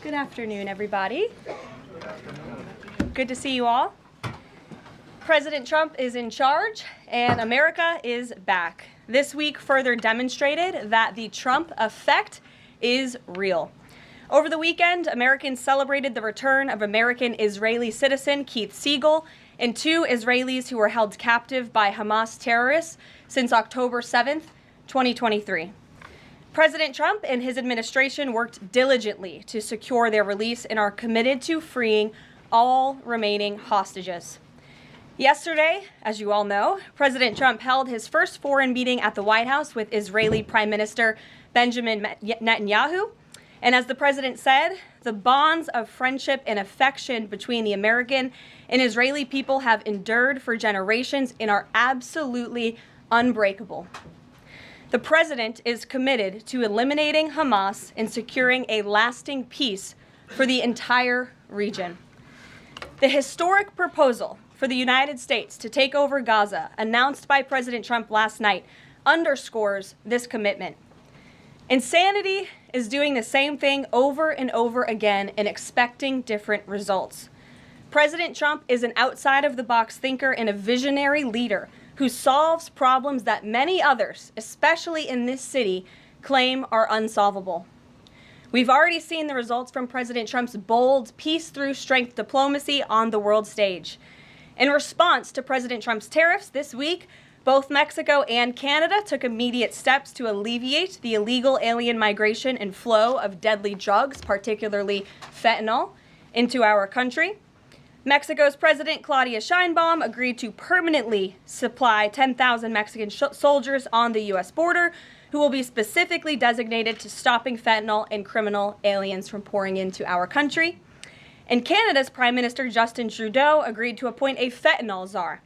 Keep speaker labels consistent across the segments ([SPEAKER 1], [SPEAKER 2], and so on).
[SPEAKER 1] Good afternoon, everybody. Good to see you all. President Trump is in charge, and America is back. This week further demonstrated that the Trump effect is real. Over the weekend, Americans celebrated the return of American-Israeli citizen Keith Siegel and two Israelis who were held captive by Hamas terrorists since October 7th, 2023. President Trump and his administration worked diligently to secure their release and are committed to freeing all remaining hostages. Yesterday, as you all know, President Trump held his first foreign meeting at the White House with Israeli Prime Minister Benjamin Netanyahu. And as the president said, the bonds of friendship and affection between the American and Israeli people have endured for generations and are absolutely unbreakable. The president is committed to eliminating Hamas and securing a lasting peace for the entire region. The historic proposal for the United States to take over Gaza, announced by President Trump last night, underscores this commitment. Insanity is doing the same thing over and over again and expecting different results. President Trump is an outside-of-the-box thinker and a visionary leader who solves problems that many others, especially in this city, claim are unsolvable. We've already seen the results from President Trump's bold peace-through-strength diplomacy on the world stage. In response to President Trump's tariffs this week, both Mexico and Canada took immediate steps to alleviate the illegal alien migration and flow of deadly drugs, particularly fentanyl, into our country. Mexico's President Claudia Sheinbaum agreed to permanently supply 10,000 Mexican soldiers on the U.S. border who will be specifically designated to stopping fentanyl and criminal aliens from pouring into our country. And Canada's Prime Minister Justin Trudeau agreed to appoint a fentanyl czar,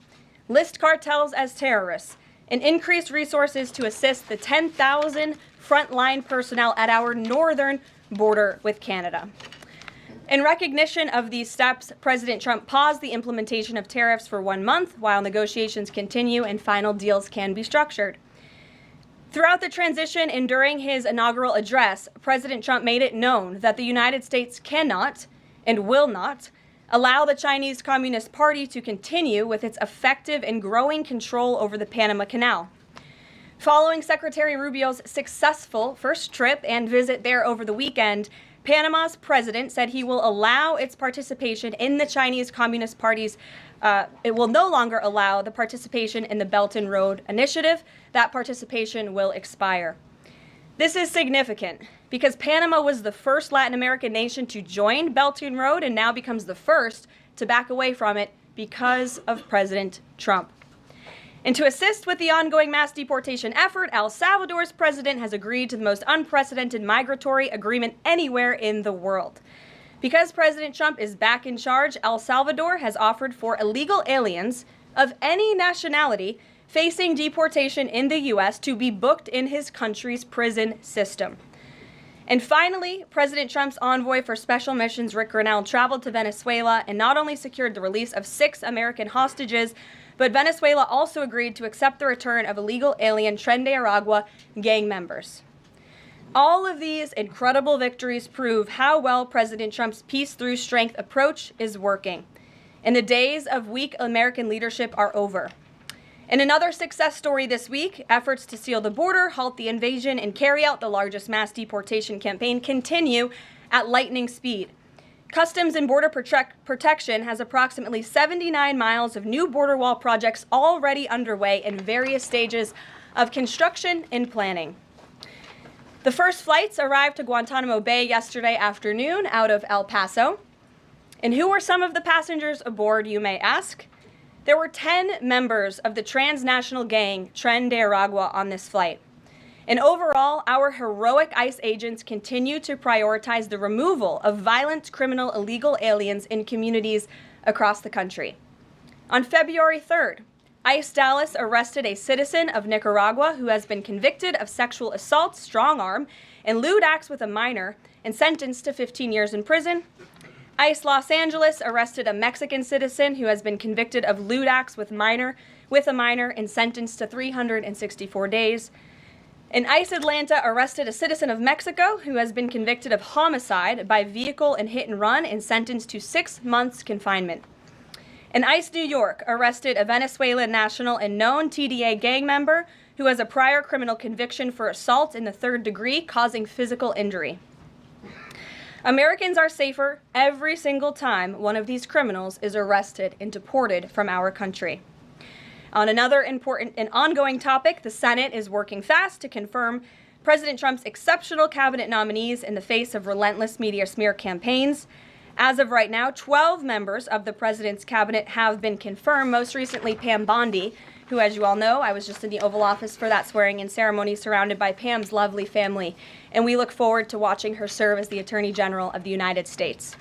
[SPEAKER 1] list cartels as terrorists, and increase resources to assist the 10,000 frontline personnel at our northern border with Canada. In recognition of these steps, President Trump paused the implementation of tariffs for 1 month while negotiations continue and final deals can be structured. Throughout the transition and during his inaugural address, President Trump made it known that the United States cannot and will not allow the Chinese Communist Party to continue with its effective and growing control over the Panama Canal. Following Secretary Rubio's successful first trip and visit there over the weekend, Panama's president said he will allow its participation in the Chinese Communist Party's, it will no longer allow the participation in the Belt and Road Initiative. That participation will expire. This is significant because Panama was the first Latin American nation to join Belt and Road and now becomes the first to back away from it because of President Trump. And to assist with the ongoing mass deportation effort, El Salvador's president has agreed to the most unprecedented migratory agreement anywhere in the world. Because President Trump is back in charge, El Salvador has offered for illegal aliens of any nationality facing deportation in the U.S. to be booked in his country's prison system. And finally, President Trump's envoy for special missions, Rick Grenell, traveled to Venezuela and not only secured the release of 6 American hostages, but Venezuela also agreed to accept the return of illegal alien Tren de Aragua gang members. All of these incredible victories prove how well President Trump's peace-through-strength approach is working. And the days of weak American leadership are over. In another success story this week, efforts to seal the border, halt the invasion, and carry out the largest mass deportation campaign continue at lightning speed. Customs and Border Protection has approximately 79 miles of new border wall projects already underway in various stages of construction and planning. The first flights arrived to Guantanamo Bay yesterday afternoon out of El Paso. And who were some of the passengers aboard, you may ask? There were 10 members of the transnational gang Tren de Aragua on this flight. And overall, our heroic ICE agents continue to prioritize the removal of violent criminal illegal aliens in communities across the country. On February 3rd, ICE Dallas arrested a citizen of Nicaragua who has been convicted of sexual assault, strong arm, and lewd acts with a minor and sentenced to 15 years in prison. ICE Los Angeles arrested a Mexican citizen who has been convicted of lewd acts with a minor and sentenced to 364 days. And ICE Atlanta arrested a citizen of Mexico who has been convicted of homicide by vehicle and hit and run and sentenced to 6 months confinement. And ICE New York arrested a Venezuelan national and known TDA gang member who has a prior criminal conviction for assault in the 3rd degree causing physical injury. Americans are safer every single time one of these criminals is arrested and deported from our country. On another important and ongoing topic, the Senate is working fast to confirm President Trump's exceptional cabinet nominees in the face of relentless media smear campaigns. As of right now, 12 members of the president's cabinet have been confirmed, most recently Pam Bondi, who, as you all know, I was just in the Oval Office for that swearing-in ceremony surrounded by Pam's lovely family, and we look forward to watching her serve as the Attorney General of the United States.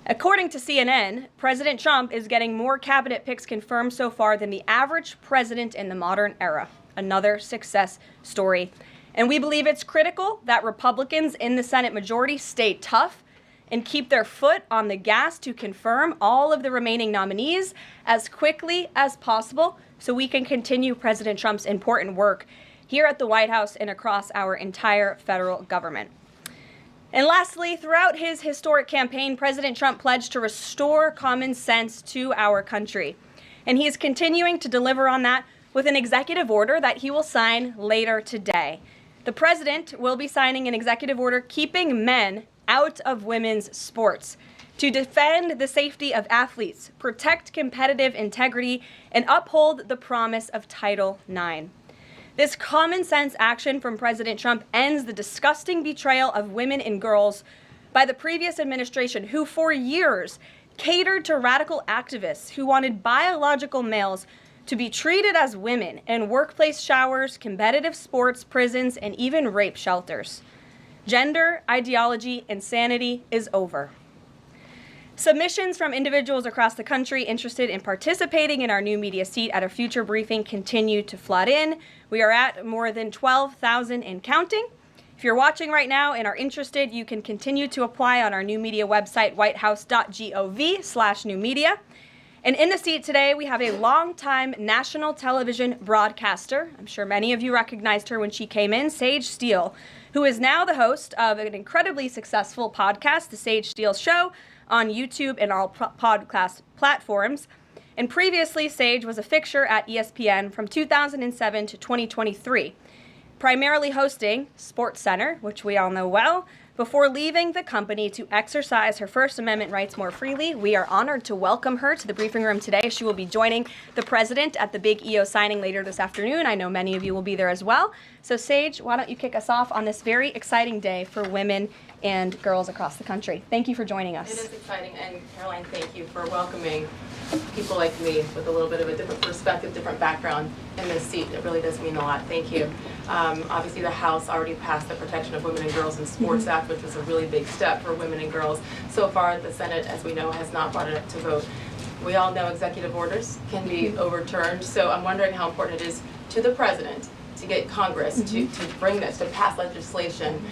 [SPEAKER 1] According to CNN, President Trump is getting more cabinet picks confirmed so far than the average president in the modern era. Another success story. And we believe it's critical that Republicans in the Senate majority stay tough and keep their foot on the gas to confirm all of the remaining nominees as quickly as possible so we can continue President Trump's important work here at the White House and across our entire federal government. And lastly, throughout his historic campaign, President Trump pledged to restore common sense to our country. And he is continuing to deliver on that with an executive order that he will sign later today. The president will be signing an executive order keeping men out of women's sports to defend the safety of athletes, protect competitive integrity, and uphold the promise of Title IX. This common sense action from President Trump ends the disgusting betrayal of women and girls by the previous administration, who for years catered to radical activists who wanted biological males to be treated as women in workplace showers, competitive sports, prisons, and even rape shelters. Gender ideology insanity is over. Submissions from individuals across the country interested in participating in our new media seat at a future briefing continue to flood in. We are at more than 12,000 and counting. If you're watching right now and are interested, you can continue to apply on our new media website, whitehouse.gov/newmedia. And in the seat today, we have a longtime national television broadcaster. I'm sure many of you recognized her when she came in, Sage Steele, who is now the host of an incredibly successful podcast, The Sage Steele Show, on YouTube and all podcast platforms. And previously, Sage was a fixture at ESPN from 2007 to 2023, primarily hosting SportsCenter, which we all know well, before leaving the company to exercise her First Amendment rights more freely. We are honored to welcome her to the briefing room today. She will be joining the president at the big EO signing later this afternoon. I know many of you will be there as well. So Sage, why don't you kick us off on this very exciting day for women and girls across the country. Thank you for joining us.
[SPEAKER 2] It is exciting, and Caroline, thank you for welcoming people like me with a little bit of a different perspective, different background in this seat. It really does mean a lot. Thank you. Obviously, the House already passed the Protection of Women and Girls in Sports Act, which was a really big step for women and girls. So far, the Senate, as we know, has not brought it up to vote. We all know executive orders can be overturned, so I'm wondering how important it is to the president to get Congress to bring this, to pass legislation.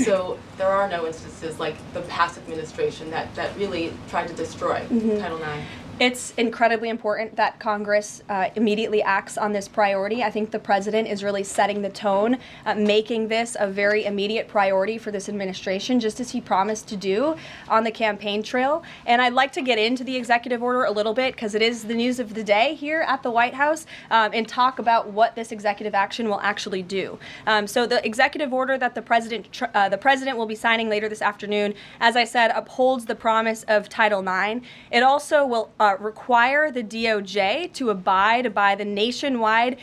[SPEAKER 2] So there are no instances like the past administration that really tried to destroy Title IX.
[SPEAKER 1] It's incredibly important that Congress immediately acts on this priority. I think the president is really setting the tone, making this a very immediate priority for this administration, just as he promised to do on the campaign trail. And I'd like to get into the executive order a little bit, because it is the news of the day here at the White House, and talk about what this executive action will actually do. So the executive order that the president will be signing later this afternoon, as I said, upholds the promise of Title IX. It also will require the DOJ to abide by the nationwide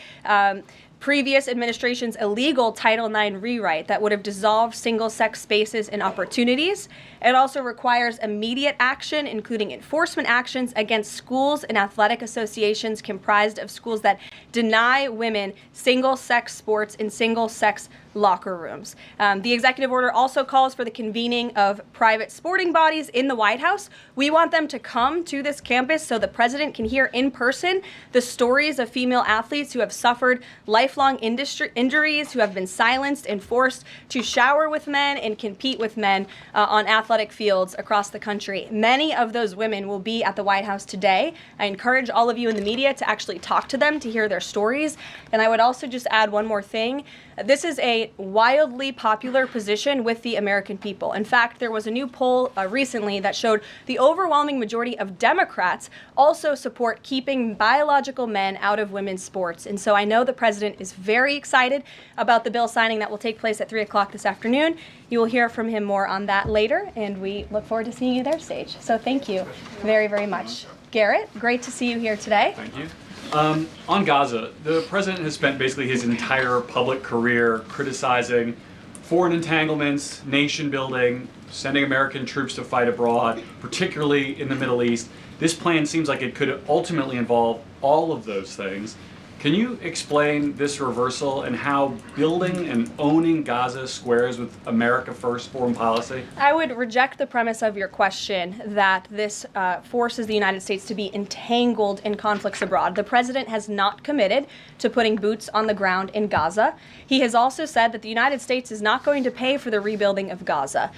[SPEAKER 1] previous administration's illegal Title IX rewrite that would have dissolved single-sex spaces and opportunities. It also requires immediate action, including enforcement actions against schools and athletic associations comprised of schools that deny women single-sex sports in single-sex locker rooms. The executive order also calls for the convening of private sporting bodies in the White House. We want them to come to this campus so the president can hear in person the stories of female athletes who have suffered lifelong injuries, who have been silenced and forced to shower with men and compete with men on athletic fields across the country. Many of those women will be at the White House today. I encourage all of you in the media to actually talk to them, to hear their stories. And I would also just add one more thing. This is a wildly popular position with the American people. In fact, there was a new poll recently that showed the overwhelming majority of Democrats also support keeping biological men out of women's sports. And so I know the president is very excited about the bill signing that will take place at 3 o'clock this afternoon. You will hear from him more on that later, and we look forward to seeing you there, Sage. So thank you very, very much. Garrett, great to see you here today.
[SPEAKER 3] Thank you. On Gaza, the president has spent basically his entire public career criticizing foreign entanglements, nation building, sending American troops to fight abroad, particularly in the Middle East. This plan seems like it could ultimately involve all of those things. Can you explain this reversal and how building and owning Gaza squares with America First foreign policy?
[SPEAKER 1] I would reject the premise of your question that this forces the United States to be entangled in conflicts abroad. The president has not committed to putting boots on the ground in Gaza. He has also said that the United States is not going to pay for the rebuilding of Gaza.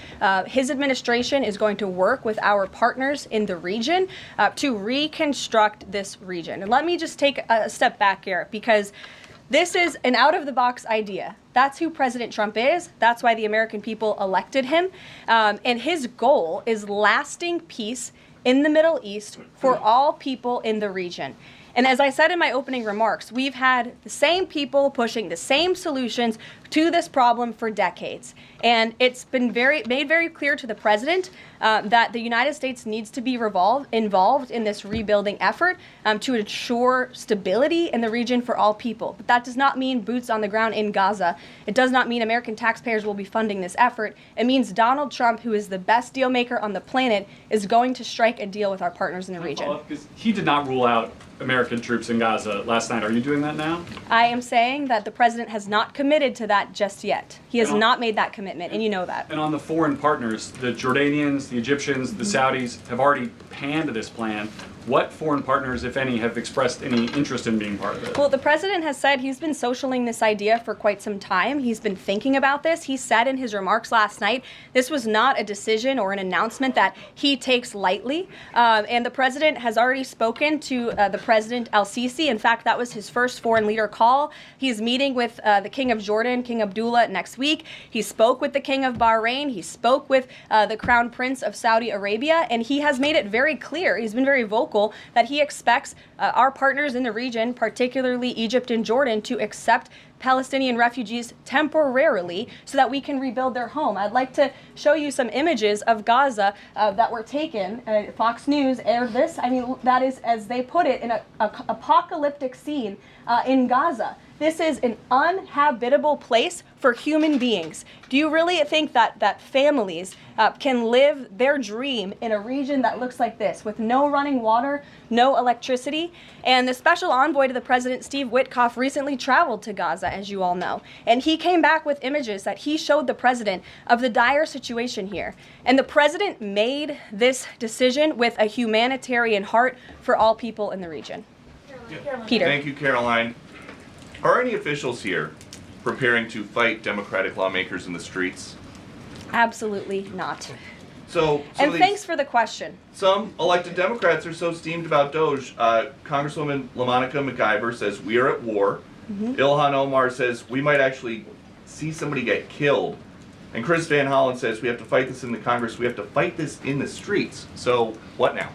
[SPEAKER 1] His administration is going to work with our partners in the region to reconstruct this region. And let me just take a step back here, because this is an out-of-the-box idea. That's who President Trump is. That's why the American people elected him. And his goal is lasting peace in the Middle East for all people in the region. And as I said in my opening remarks, we've had the same people pushing the same solutions to this problem for decades. And it's been made very clear to the president that the United States needs to be involved in this rebuilding effort to ensure stability in the region for all people. But that does not mean boots on the ground in Gaza. It does not mean American taxpayers will be funding this effort. It means Donald Trump, who is the best deal maker on the planet, is going to strike a deal with our partners in the region.
[SPEAKER 3] Because he did not rule out American troops in Gaza last night. Are you doing that now?
[SPEAKER 1] I am saying that the president has not committed to that just yet. He has not made that commitment, and you know that.
[SPEAKER 3] And on the foreign partners, the Jordanians, the Egyptians, the Saudis have already panned this plan. What foreign partners, if any, have expressed any interest in being part of it?
[SPEAKER 1] Well, the president has said he's been socialing this idea for quite some time. He's been thinking about this. He said in his remarks last night, this was not a decision or an announcement that he takes lightly. And the president has already spoken to the President al-Sisi. In fact, that was his first foreign leader call. He's meeting with the King of Jordan, King Abdullah, next week. He spoke with the King of Bahrain. He spoke with the Crown Prince of Saudi Arabia. And he has made it very clear, he's been very vocal, that he expects our partners in the region, particularly Egypt and Jordan, to accept Palestinian refugees temporarily so that we can rebuild their home. I'd like to show you some images of Gaza that were taken. Fox News aired this. I mean, that is, as they put it, an apocalyptic scene in Gaza. This is an uninhabitable place for human beings. Do you really think that families can live their dream in a region that looks like this, with no running water, no electricity? And the special envoy to the president, Steve Witkoff, recently traveled to Gaza, as you all know. And he came back with images that he showed the president of the dire situation here. And the president made this decision with a humanitarian heart for all people in the region. Peter.
[SPEAKER 4] Thank you, Caroline. Are any officials here preparing to fight Democratic lawmakers in the streets?
[SPEAKER 1] Absolutely not.
[SPEAKER 4] So
[SPEAKER 1] And thanks for the question.
[SPEAKER 4] Some elected Democrats are so steamed about Doge. Congresswoman LaMonica McIver says we are at war. Ilhan Omar says we might actually see somebody get killed. And Chris Van Hollen says we have to fight this in the Congress. We have to fight this in the streets. So what now?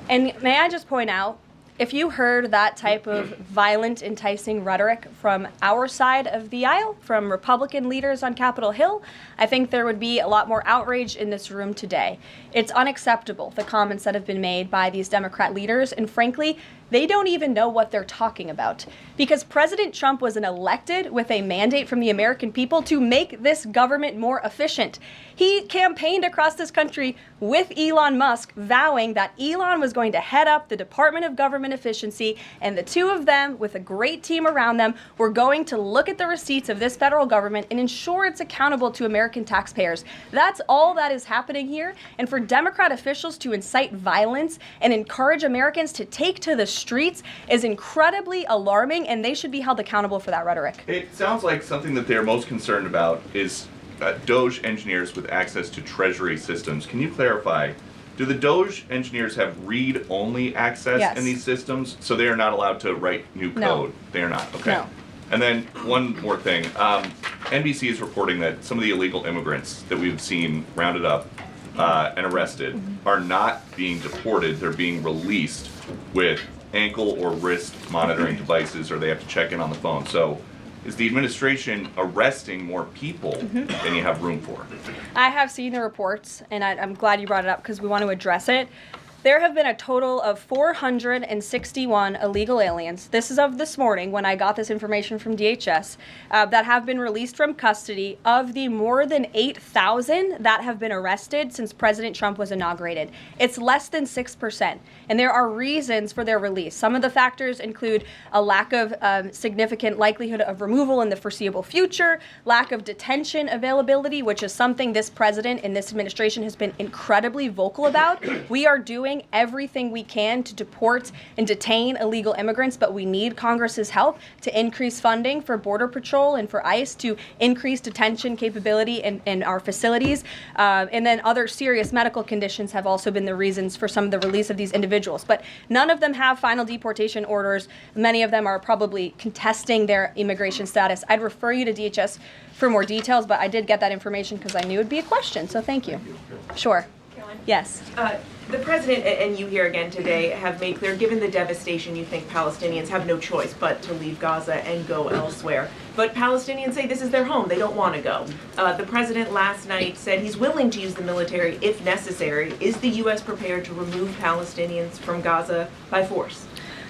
[SPEAKER 1] And may I just point out, if you heard that type of violent, enticing rhetoric from our side of the aisle, from Republican leaders on Capitol Hill, I think there would be a lot more outrage in this room today. It's unacceptable, the comments that have been made by these Democrat leaders, and frankly, they don't even know what they're talking about. Because President Trump was elected with a mandate from the American people to make this government more efficient. He campaigned across this country with Elon Musk, vowing that Elon was going to head up the Department of Government Efficiency, and the two of them, with a great team around them, were going to look at the receipts of this federal government and ensure it's accountable to American taxpayers. That's all that is happening here. And for Democrat officials to incite violence and encourage Americans to take to the streets is incredibly alarming, and they should be held accountable for that rhetoric.
[SPEAKER 4] It sounds like something that they're most concerned about is Doge engineers with access to Treasury systems. Can you clarify, do the Doge engineers have read-only access
[SPEAKER 1] Yes.
[SPEAKER 4] in these systems, so they are not allowed to write new code?
[SPEAKER 1] No.
[SPEAKER 4] They are not, okay.
[SPEAKER 1] No.
[SPEAKER 4] And then one more thing. NBC is reporting that some of the illegal immigrants that we've seen rounded up and arrested are not being deported. They're being released with ankle or wrist monitoring devices, or they have to check in on the phone. So is the administration arresting more people than you have room for?
[SPEAKER 1] I have seen the reports, and I'm glad you brought it up because we want to address it. There have been a total of 461 illegal aliens. This is of this morning when I got this information from DHS that have been released from custody of the more than 8,000 that have been arrested since President Trump was inaugurated. It's less than 6%, and there are reasons for their release. Some of the factors include a lack of significant likelihood of removal in the foreseeable future, lack of detention availability, which is something this president and this administration has been incredibly vocal about. We are doing everything we can to deport and detain illegal immigrants, but we need Congress's help to increase funding for Border Patrol and for ICE to increase detention capability in our facilities. And then other serious medical conditions have also been the reasons for some of the release of these individuals. But none of them have final deportation orders. Many of them are probably contesting their immigration status. I'd refer you to DHS for more details, but I did get that information because I knew it'd be a question, so thank you. Sure. Yes.
[SPEAKER 5] The president and you here again today have made clear, given the devastation, you think Palestinians have no choice but to leave Gaza and go elsewhere. But Palestinians say this is their home. They don't want to go. The president last night said he's willing to use the military if necessary. Is the U.S. prepared to remove Palestinians from Gaza by force?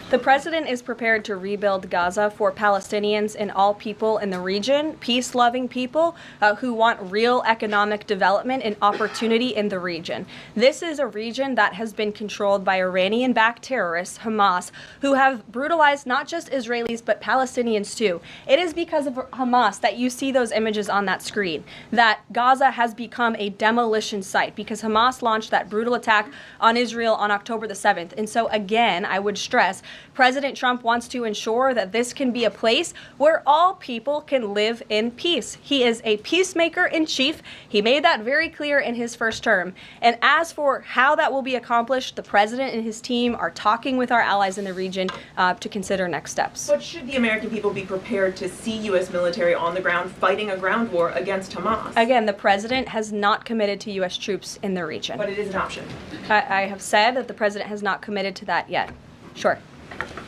[SPEAKER 1] The president is prepared to rebuild Gaza for Palestinians and all people in the region, peace-loving people who want real economic development and opportunity in the region. This is a region that has been controlled by Iranian-backed terrorists, Hamas, who have brutalized not just Israelis but Palestinians too. It is because of Hamas that you see those images on that screen, that Gaza has become a demolition site because Hamas launched that brutal attack on Israel on October the 7th. And so again, I would stress, President Trump wants to ensure that this can be a place where all people can live in peace. He is a peacemaker in chief. He made that very clear in his first term. And as for how that will be accomplished, the president and his team are talking with our allies in the region to consider next steps.
[SPEAKER 5] But should the American people be prepared to see U.S. military on the ground fighting a ground war against Hamas?
[SPEAKER 1] Again, the president has not committed to U.S. troops in the region.
[SPEAKER 5] But it is an option.
[SPEAKER 1] I have said that the president has not committed to that yet. Sure.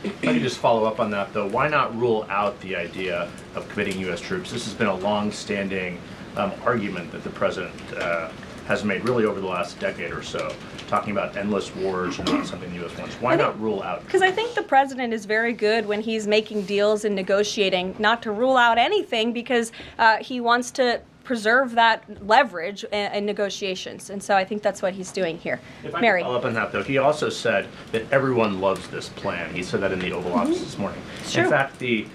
[SPEAKER 6] If I could just follow up on that, though, why not rule out the idea of committing U.S. troops? This has been a long-standing argument that the president has made really over the last decade or so, talking about endless wars and not something the U.S. wants. Why not rule out?
[SPEAKER 1] Because I think the president is very good when he's making deals and negotiating not to rule out anything because he wants to preserve that leverage in negotiations. And so I think that's what he's doing here.
[SPEAKER 6] If I
[SPEAKER 1] Mary.
[SPEAKER 6] could follow up on that, though, he also said that everyone loves this plan. He said that in the Oval Office this morning.
[SPEAKER 1] Sure.
[SPEAKER 6] In fact, the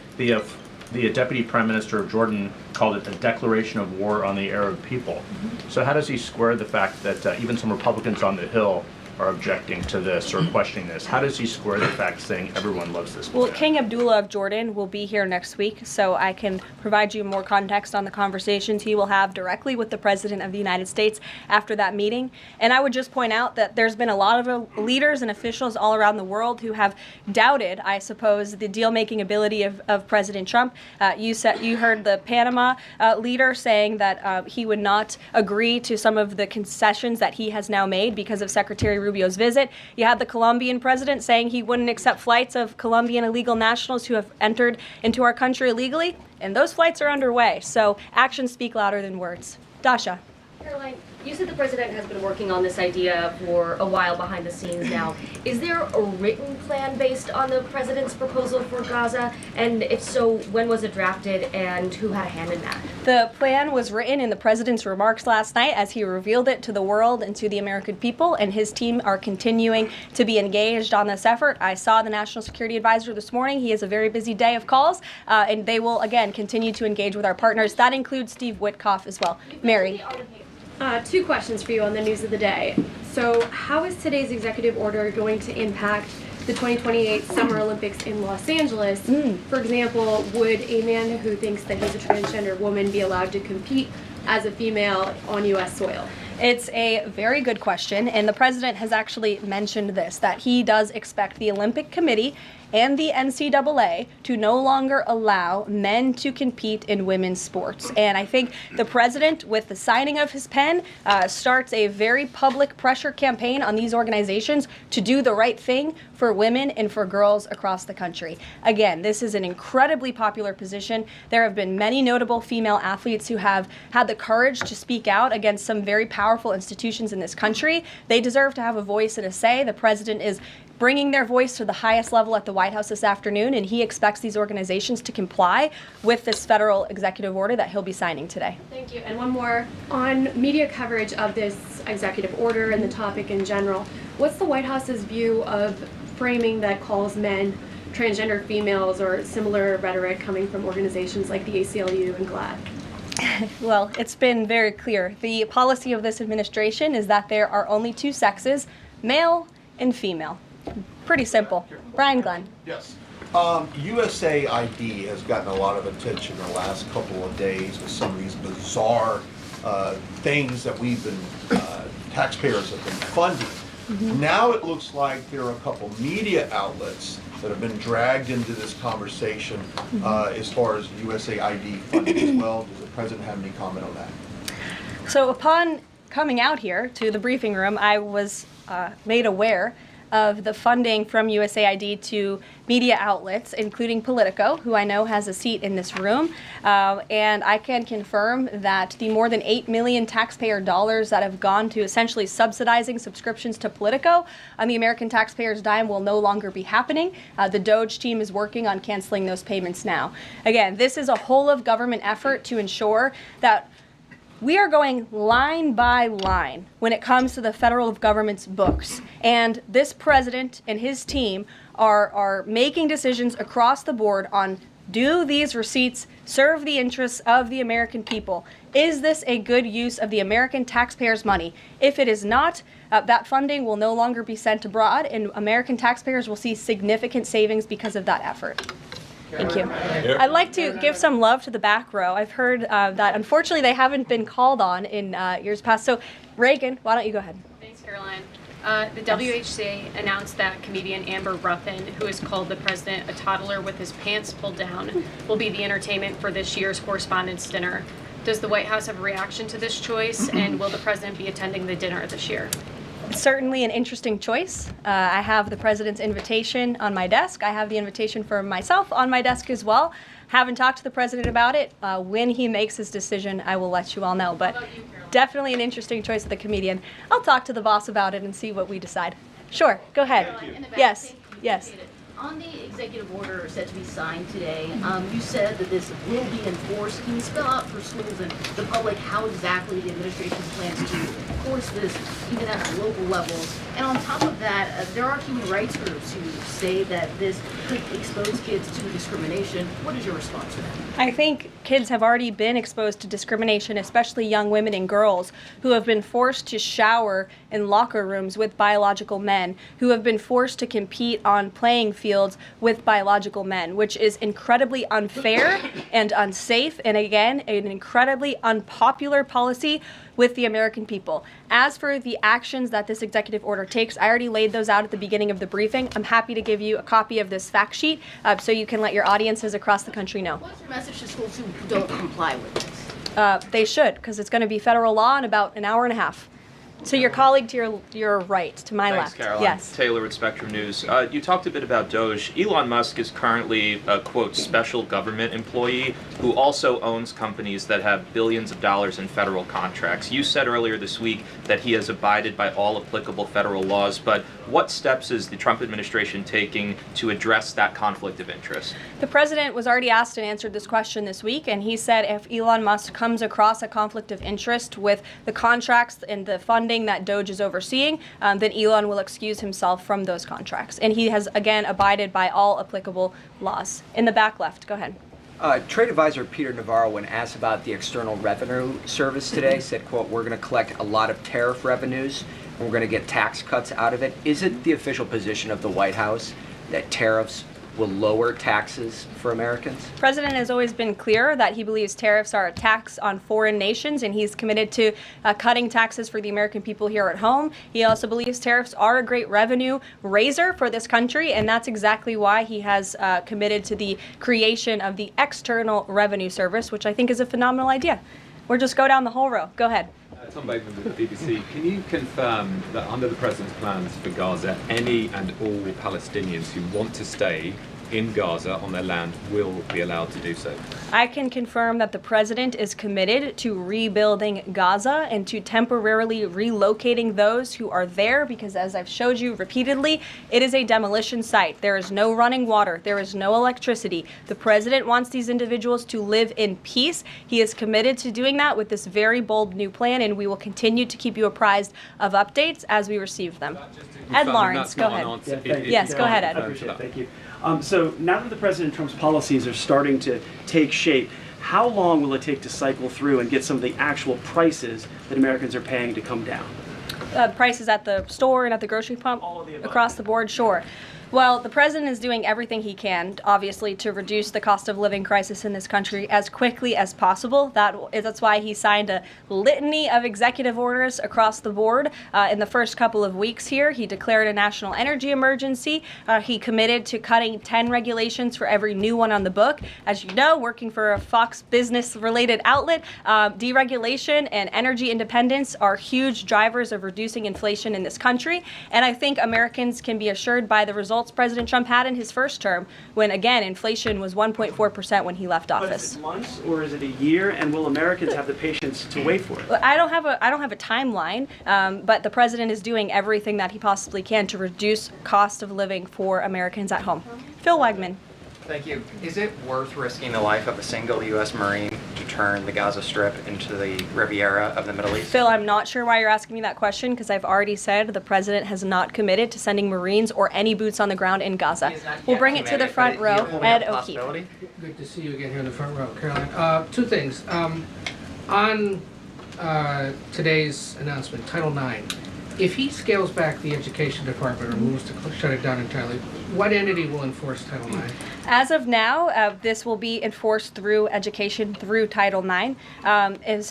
[SPEAKER 6] Deputy Prime Minister of Jordan called it a declaration of war on the Arab people. So how does he square the fact that even some Republicans on the Hill are objecting to this or questioning this? How does he square the fact saying everyone loves this plan?
[SPEAKER 1] Well, King Abdullah of Jordan will be here next week, so I can provide you more context on the conversations he will have directly with the President of the United States after that meeting. And I would just point out that there's been a lot of leaders and officials all around the world who have doubted, I suppose, the deal-making ability of President Trump. You heard the Panama leader saying that he would not agree to some of the concessions that he has now made because of Secretary Rubio's visit. You had the Colombian president saying he wouldn't accept flights of Colombian illegal nationals who have entered into our country illegally, and those flights are underway. So actions speak louder than words. Dasha.
[SPEAKER 7] Caroline, you said the president has been working on this idea for a while behind the scenes now. Is there a written plan based on the president's proposal for Gaza? And if so, when was it drafted and who had a hand in that?
[SPEAKER 1] The plan was written in the president's remarks last night as he revealed it to the world and to the American people, and his team are continuing to be engaged on this effort. I saw the National Security Advisor this morning. He has a very busy day of calls, and they will, again, continue to engage with our partners. That includes Steve Witkoff as well. Mary.
[SPEAKER 8] Two questions for you on the news of the day. So how is today's executive order going to impact the 2028 Summer Olympics in Los Angeles? For example, would a man who thinks that he's a transgender woman be allowed to compete as a female on U.S. soil?
[SPEAKER 1] It's a very good question, and the president has actually mentioned this, that he does expect the Olympic Committee and the NCAA to no longer allow men to compete in women's sports. And I think the president, with the signing of his pen, starts a very public pressure campaign on these organizations to do the right thing for women and for girls across the country. Again, this is an incredibly popular position. There have been many notable female athletes who have had the courage to speak out against some very powerful institutions in this country. They deserve to have a voice and a say. The president is bringing their voice to the highest level at the White House this afternoon, and he expects these organizations to comply with this federal executive order that he'll be signing today.
[SPEAKER 8] Thank you. And one more on media coverage of this executive order and the topic in general. What's the White House's view of framing that calls men transgender females or similar rhetoric coming from organizations like the ACLU and GLAAD?
[SPEAKER 1] Well, it's been very clear. The policy of this administration is that there are only two sexes, male and female. Pretty simple. Brian Glenn.
[SPEAKER 9] Yes. USAID has gotten a lot of attention in the last couple of days with some of these bizarre things that we've been, taxpayers have been funding. Now it looks like there are a couple media outlets that have been dragged into this conversation as far as USAID funding as well. Does the president have any comment on that?
[SPEAKER 1] So upon coming out here to the briefing room, I was made aware of the funding from USAID to media outlets, including Politico, who I know has a seat in this room. And I can confirm that the more than $8 million taxpayer dollars that have gone to essentially subsidizing subscriptions to Politico on the American taxpayers' dime will no longer be happening. The DOJ team is working on canceling those payments now. Again, this is a whole of government effort to ensure that we are going line by line when it comes to the federal government's books. And this president and his team are making decisions across the board on, do these receipts serve the interests of the American people? Is this a good use of the American taxpayers' money? If it is not, that funding will no longer be sent abroad, and American taxpayers will see significant savings because of that effort. Thank you. I'd like to give some love to the back row. I've heard that unfortunately they haven't been called on in years past. So Reagan, why don't you go ahead?
[SPEAKER 10] Thanks, Caroline. The WHCA announced that comedian Amber Ruffin, who has called the president a toddler with his pants pulled down, will be the entertainment for this year's Correspondents' Dinner. Does the White House have a reaction to this choice, and will the president be attending the dinner this year?
[SPEAKER 1] Certainly an interesting choice. I have the president's invitation on my desk. I have the invitation for myself on my desk as well. Haven't talked to the president about it. When he makes his decision, I will let you all know. But definitely an interesting choice of the comedian. I'll talk to the boss about it and see what we decide. Sure, go ahead. Yes, yes.
[SPEAKER 11] On the executive order set to be signed today, you said that this will be enforced. Can you spell out for schools and the public how exactly the administration plans to enforce this, even at the local level? And on top of that, there are human rights groups who say that this could expose kids to discrimination. What is your response to that?
[SPEAKER 1] I think kids have already been exposed to discrimination, especially young women and girls who have been forced to shower in locker rooms with biological men, who have been forced to compete on playing fields with biological men, which is incredibly unfair and unsafe, and again, an incredibly unpopular policy with the American people. As for the actions that this executive order takes, I already laid those out at the beginning of the briefing. I'm happy to give you a copy of this fact sheet so you can let your audiences across the country know.
[SPEAKER 11] What's your message to schools who don't comply with this?
[SPEAKER 1] They should, because it's going to be federal law in about an hour and a half. So your colleague to your right, to my
[SPEAKER 12] Thanks,
[SPEAKER 1] left.
[SPEAKER 12] Caroline.
[SPEAKER 1] Yes.
[SPEAKER 12] Taylor with Spectrum News. You talked a bit about DOJ. Elon Musk is currently a, quote, special government employee who also owns companies that have billions of dollars in federal contracts. You said earlier this week that he has abided by all applicable federal laws, but what steps is the Trump administration taking to address that conflict of interest?
[SPEAKER 1] The president was already asked and answered this question this week, and he said if Elon Musk comes across a conflict of interest with the contracts and the funding that DOJ is overseeing, then Elon will excuse himself from those contracts. And he has, again, abided by all applicable laws. In the back left, go ahead.
[SPEAKER 13] Trade advisor Peter Navarro, when asked about the External Revenue Service today, said, quote, we're going to collect a lot of tariff revenues and we're going to get tax cuts out of it. Is it the official position of the White House that tariffs will lower taxes for Americans?
[SPEAKER 1] The president has always been clear that he believes tariffs are a tax on foreign nations, and he's committed to cutting taxes for the American people here at home. He also believes tariffs are a great revenue raiser for this country, and that's exactly why he has committed to the creation of the External Revenue Service, which I think is a phenomenal idea. We'll just go down the whole row. Go ahead.
[SPEAKER 14] Tom Bateman with the BBC. Can you confirm that under the President's plans for Gaza, any and all Palestinians who want to stay in Gaza on their land will be allowed to do so?
[SPEAKER 1] I can confirm that the president is committed to rebuilding Gaza and to temporarily relocating those who are there because, as I've showed you repeatedly, it is a demolition site. There is no running water. There is no electricity. The president wants these individuals to live in peace. He is committed to doing that with this very bold new plan, and we will continue to keep you apprised of updates as we receive them. Ed Lawrence, go ahead. Yes, go ahead, Ed.
[SPEAKER 15] I appreciate it. Thank you. So now that the President Trump's policies are starting to take shape, how long will it take to cycle through and get some of the actual prices that Americans are paying to come down?
[SPEAKER 1] Prices at the store and at the grocery pump?
[SPEAKER 15] All of the above.
[SPEAKER 1] Across the board, sure. Well, the president is doing everything he can, obviously, to reduce the cost of living crisis in this country as quickly as possible. That's why he signed a litany of executive orders across the board. In the first couple of weeks here, he declared a national energy emergency. He committed to cutting 10 regulations for every new one on the book. As you know, working for a Fox Business-related outlet, deregulation and energy independence are huge drivers of reducing inflation in this country. And I think Americans can be assured by the results President Trump had in his first term, when again inflation was 1.4% when he left office.
[SPEAKER 15] But is it months or is it a year? And will Americans have the patience to wait for it?
[SPEAKER 1] I don't have a timeline, but the president is doing everything that he possibly can to reduce cost of living for Americans at home. Phil Wegman.
[SPEAKER 16] Thank you. Is it worth risking the life of a single U.S. Marine to turn the Gaza Strip into the Riviera of the Middle East?
[SPEAKER 1] Phil, I'm not sure why you're asking me that question because I've already said the president has not committed to sending Marines or any boots on the ground in Gaza. We'll bring it to the front row. Ed O'Keefe.
[SPEAKER 17] Good to see you again here in the front row, Caroline. Two things. On today's announcement, Title IX, if he scales back the education department or moves to shut it down entirely, what entity will enforce Title IX?
[SPEAKER 1] As of now, this will be enforced through education, through Title IX.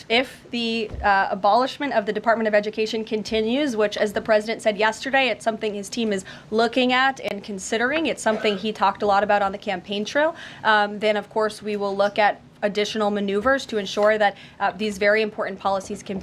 [SPEAKER 1] If the abolishment of the Department of Education continues, which, as the president said yesterday, it's something his team is looking at and considering. It's something he talked a lot about on the campaign trail. Then, of course, we will look at additional maneuvers to ensure that these very important policies can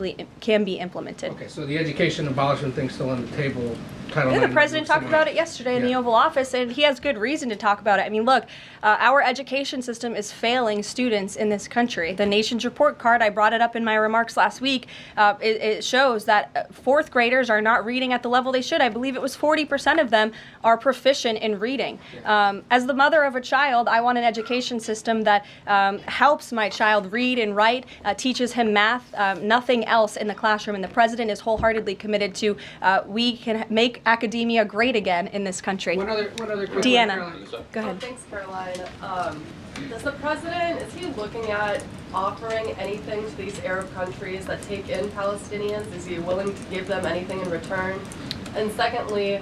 [SPEAKER 1] be implemented.
[SPEAKER 17] Okay, so the education abolishment thing's still on the table.
[SPEAKER 1] Yeah, the president talked about it yesterday in the Oval Office, and he has good reason to talk about it. I mean, look, our education system is failing students in this country. The Nation's Report Card, I brought it up in my remarks last week, it shows that fourth graders are not reading at the level they should. I believe it was 40% of them are proficient in reading. As the mother of a child, I want an education system that helps my child read and write, teaches him math, nothing else in the classroom. And the president is wholeheartedly committed to we can make academia great again in this country.
[SPEAKER 17] One other quick
[SPEAKER 1] Deanna,
[SPEAKER 17] one,
[SPEAKER 1] go ahead.
[SPEAKER 18] Thanks, Caroline. Does the president, is he looking at offering anything to these Arab countries that take in Palestinians? Is he willing to give them anything in return? And secondly,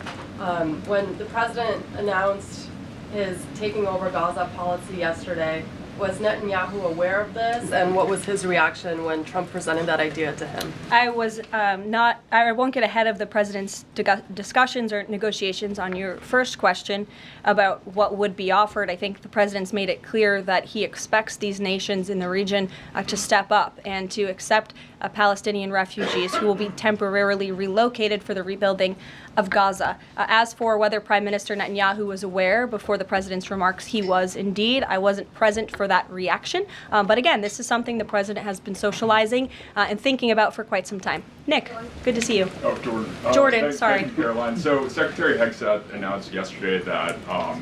[SPEAKER 18] when the president announced his taking over Gaza policy yesterday, was Netanyahu aware of this, and what was his reaction when Trump presented that idea to him?
[SPEAKER 1] I was I won't get ahead of the president's discussions or negotiations on your first question about what would be offered. I think the president's made it clear that he expects these nations in the region to step up and to accept Palestinian refugees who will be temporarily relocated for the rebuilding of Gaza. As for whether Prime Minister Netanyahu was aware before the president's remarks, he was indeed. I wasn't present for that reaction. But again, this is something the president has been socializing and thinking about for quite some time. Nick, good to see you.
[SPEAKER 19] Oh, Jordan.
[SPEAKER 1] Jordan, sorry.
[SPEAKER 19] Thank you, Caroline. So Secretary Hegseth announced yesterday that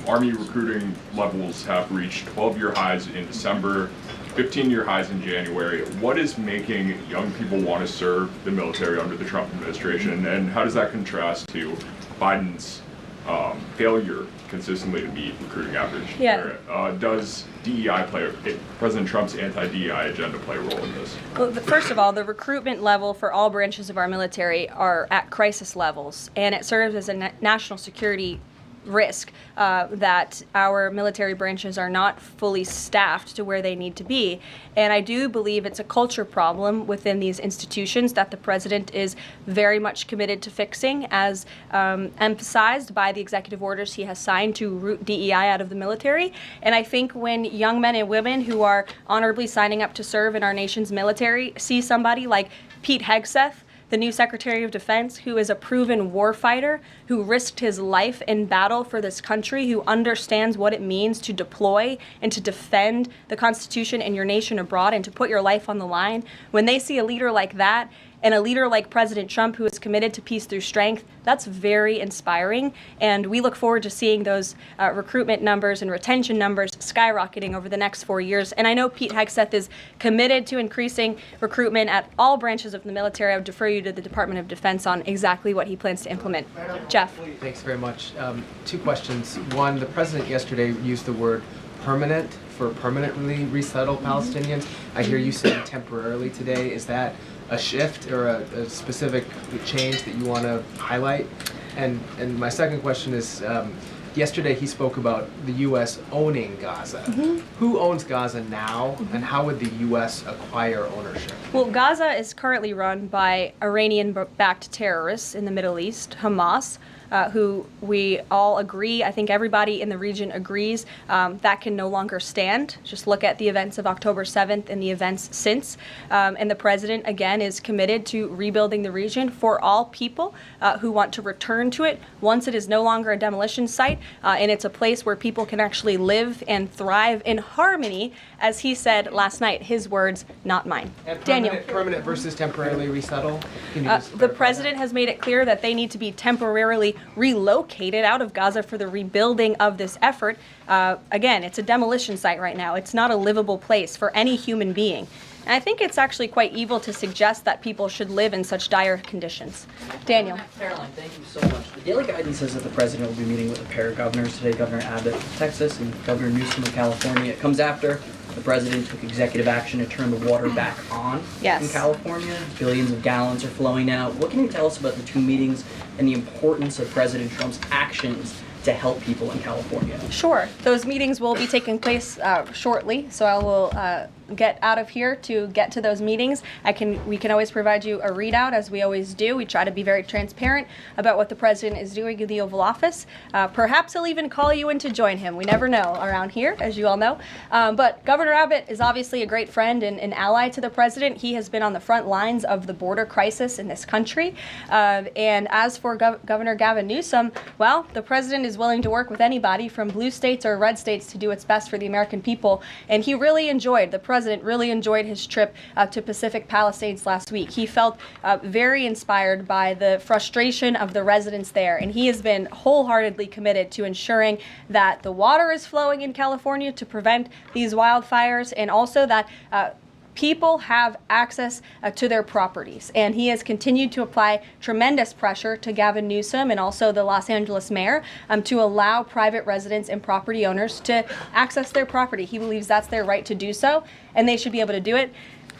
[SPEAKER 19] Army recruiting levels have reached 12-year highs in December, 15-year highs in January. What is making young people want to serve the military under the Trump administration, and how does that contrast to Biden's failure consistently to meet recruiting average?
[SPEAKER 1] Yeah.
[SPEAKER 19] Does DEI President Trump's anti-DEI agenda play a role in this?
[SPEAKER 1] Well, first of all, the recruitment level for all branches of our military are at crisis levels, and it serves as a national security risk that our military branches are not fully staffed to where they need to be. And I do believe it's a culture problem within these institutions that the president is very much committed to fixing, as emphasized by the executive orders he has signed to root DEI out of the military. And I think when young men and women who are honorably signing up to serve in our nation's military see somebody like Pete Hegseth, the new Secretary of Defense, who is a proven warfighter, who risked his life in battle for this country, who understands what it means to deploy and to defend the Constitution and your nation abroad and to put your life on the line. When they see a leader like that, and a leader like President Trump, who is committed to peace through strength, that's very inspiring. And we look forward to seeing those recruitment numbers and retention numbers skyrocketing over the next 4 years. And I know Pete Hegseth is committed to increasing recruitment at all branches of the military. I would defer you to the Department of Defense on exactly what he plans to implement. Jeff.
[SPEAKER 20] Thanks very much. 2 questions. One, the president yesterday used the word permanent for permanently resettle Palestinians. I hear you saying temporarily today. Is that a shift or a specific change that you want to highlight? And my second question is, yesterday he spoke about the U.S. owning Gaza. Who owns Gaza now, and how would the U.S. acquire ownership?
[SPEAKER 1] Well, Gaza is currently run by Iranian-backed terrorists in the Middle East, Hamas, who we all agree, I think everybody in the region agrees, that can no longer stand. Just look at the events of October 7th and the events since. And the president, again, is committed to rebuilding the region for all people who want to return to it once it is no longer a demolition site, and it's a place where people can actually live and thrive in harmony, as he said last night. His words, not mine.
[SPEAKER 20] And
[SPEAKER 1] Daniel.
[SPEAKER 20] permanent versus temporarily resettle? Can you just
[SPEAKER 1] The president has made it clear that they need to be temporarily relocated out of Gaza for the rebuilding of this effort. Again, it's a demolition site right now. It's not a livable place for any human being. And I think it's actually quite evil to suggest that people should live in such dire conditions. Daniel.
[SPEAKER 21] Caroline, thank you so much. The Daily Guidance says that the president will be meeting with a pair of governors today, Governor Abbott of Texas and Governor Newsom of California. It comes after the president took executive action to turn the water back on in California. Billions of gallons are flowing now. What can you tell us about the 2 meetings and the importance of President Trump's actions to help people in California?
[SPEAKER 1] Sure. Those meetings will be taking place shortly, so I will get out of here to get to those meetings. We can always provide you a readout, as we always do. We try to be very transparent about what the president is doing in the Oval Office. Perhaps he'll even call you in to join him. We never know around here, as you all know. But Governor Abbott is obviously a great friend and an ally to the president. He has been on the front lines of the border crisis in this country. And as for Governor Gavin Newsom, well, the president is willing to work with anybody from blue states or red states to do what's best for the American people. And he really enjoyed, the president really enjoyed his trip to Pacific Palisades last week. He felt very inspired by the frustration of the residents there, and he has been wholeheartedly committed to ensuring that the water is flowing in California to prevent these wildfires, and also that people have access to their properties. And he has continued to apply tremendous pressure to Gavin Newsom and also the Los Angeles mayor to allow private residents and property owners to access their property. He believes that's their right to do so, and they should be able to do it.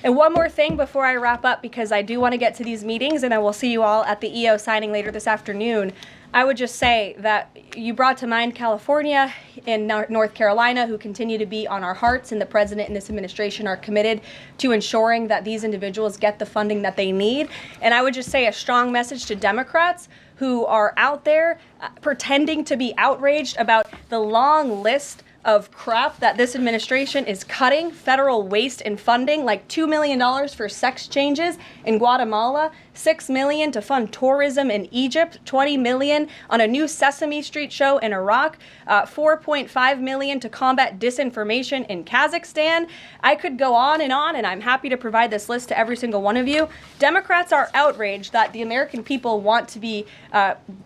[SPEAKER 1] And one more thing before I wrap up, because I do want to get to these meetings, and I will see you all at the EO signing later this afternoon. I would just say that you brought to mind California and North Carolina, who continue to be on our hearts, and the president and this administration are committed to ensuring that these individuals get the funding that they need. And I would just say a strong message to Democrats who are out there pretending to be outraged about the long list of crap that this administration is cutting, federal waste and funding, like $2 million for sex changes in Guatemala, $6 million to fund tourism in Egypt, $20 million on a new Sesame Street show in Iraq, $4.5 million to combat disinformation in Kazakhstan. I could go on, and I'm happy to provide this list to every single one of you. Democrats are outraged that the American people want to be,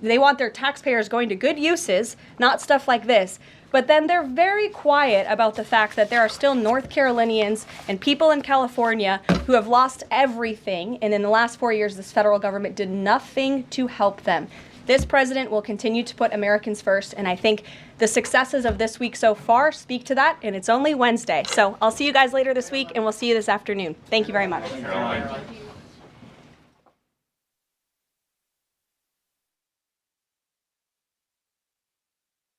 [SPEAKER 1] they want their taxpayers going to good uses, not stuff like this. But then they're very quiet about the fact that there are still North Carolinians and people in California who have lost everything, and in the last 4 years, this federal government did nothing to help them. This president will continue to put Americans first, and I think the successes of this week so far speak to that, and it's only Wednesday. So I'll see you guys later this week, and we'll see you this afternoon. Thank you very much.